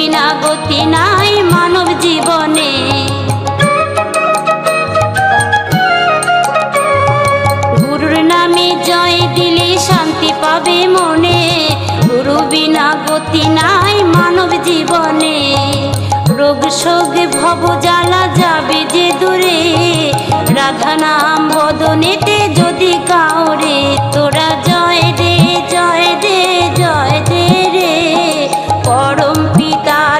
বিনা গতি নাই মানব জীবনে। গুরুর নামে জয় দিলে শান্তি পাবে মনে, গুরু বিনা গতি নাই মানব জীবনে। রোগ শোক ভব জ্বালা যাবে যে দূরে, রাধা নাম বদনেতে